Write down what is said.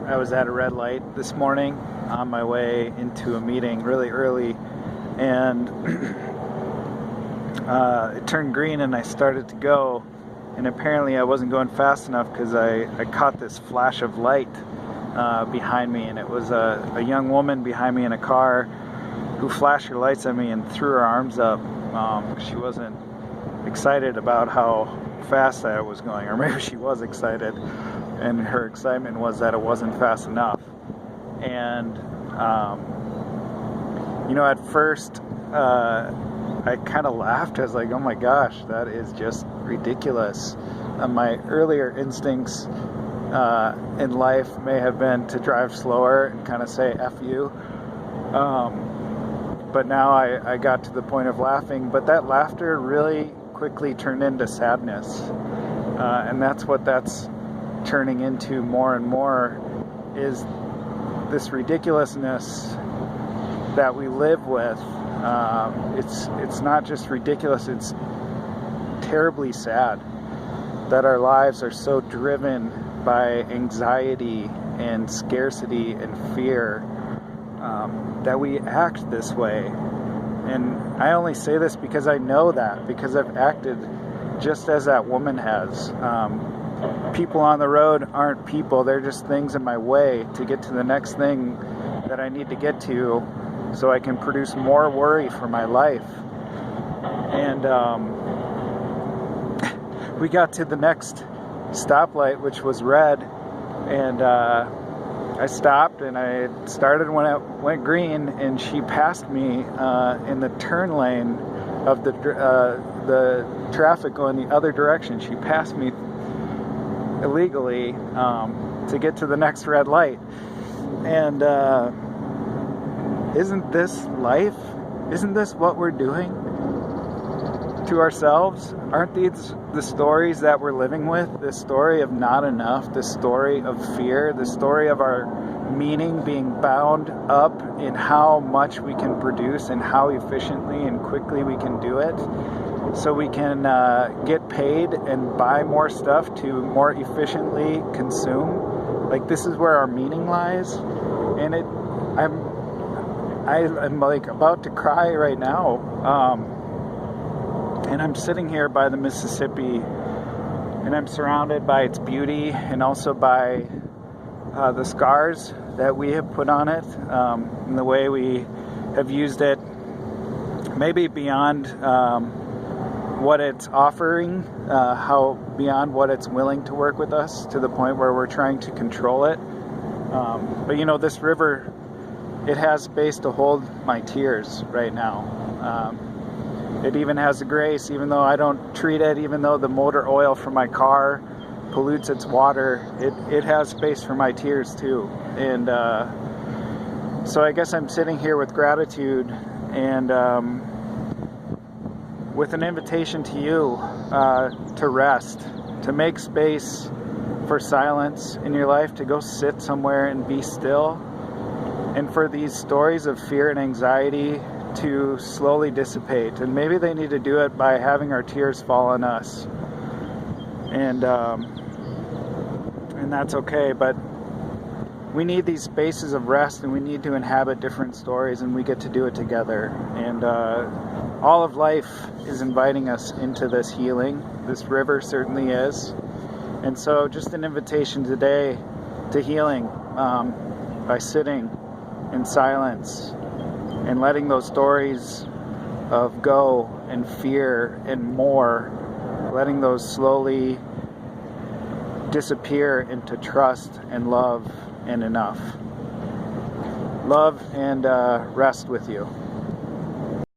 I was at a red light this morning on my way into a meeting really early, and it turned green and I started to go, and apparently I wasn't going fast enough because I caught this flash of light behind me, and it was a young woman behind me in a car who flashed her lights at me and threw her arms up. She wasn't excited about how fast I was going, or maybe she was excited, and her excitement was that it wasn't fast enough. And at first I kind of laughed. I was like, oh my gosh, that is just ridiculous. My earlier instincts in life may have been to drive slower and kind of say F you, but now I got to the point of laughing, but that laughter really quickly turned into sadness, and that's what that's turning into more and more, is this ridiculousness that we live with. It's not just ridiculous, it's terribly sad that our lives are so driven by anxiety and scarcity and fear, that we act this way. And I only say this because I know that, because I've acted just as that woman has. People on the road aren't people, they're just things in my way to get to the next thing that I need to get to, so I can produce more worry for my life. And we got to the next stoplight, which was red, and I stopped, and I started when it went green, and she passed me in the turn lane of the traffic going the other direction. She passed me illegally to get to the next red light. And isn't this life? Isn't this what we're doing to ourselves? Aren't these the stories that we're living with? This story of not enough, this story of fear, the story of our meaning being bound up in how much we can produce and how efficiently and quickly we can do it, so we can get paid and buy more stuff to more efficiently consume. Like, this is where our meaning lies. And I'm like about to cry right now. And I'm sitting here by the Mississippi, and I'm surrounded by its beauty and also by the scars that we have put on it, and the way we have used it, maybe beyond what it's offering, how beyond what it's willing to work with us, to the point where we're trying to control it. But this river, it has space to hold my tears right now. It even has the grace, even though I don't treat it, even though the motor oil from my car pollutes its water, it has space for my tears too. And so I guess I'm sitting here with gratitude, and with an invitation to you to rest, to make space for silence in your life, to go sit somewhere and be still, and for these stories of fear and anxiety to slowly dissipate. And maybe they need to do it by having our tears fall on us, and that's okay. But we need these spaces of rest, and we need to inhabit different stories, and we get to do it together. And all of life is inviting us into this healing. This river certainly is. And so just an invitation today to healing, by sitting in silence and letting those stories of go and fear and more, letting those slowly disappear into trust and love and enough. Love and rest with you.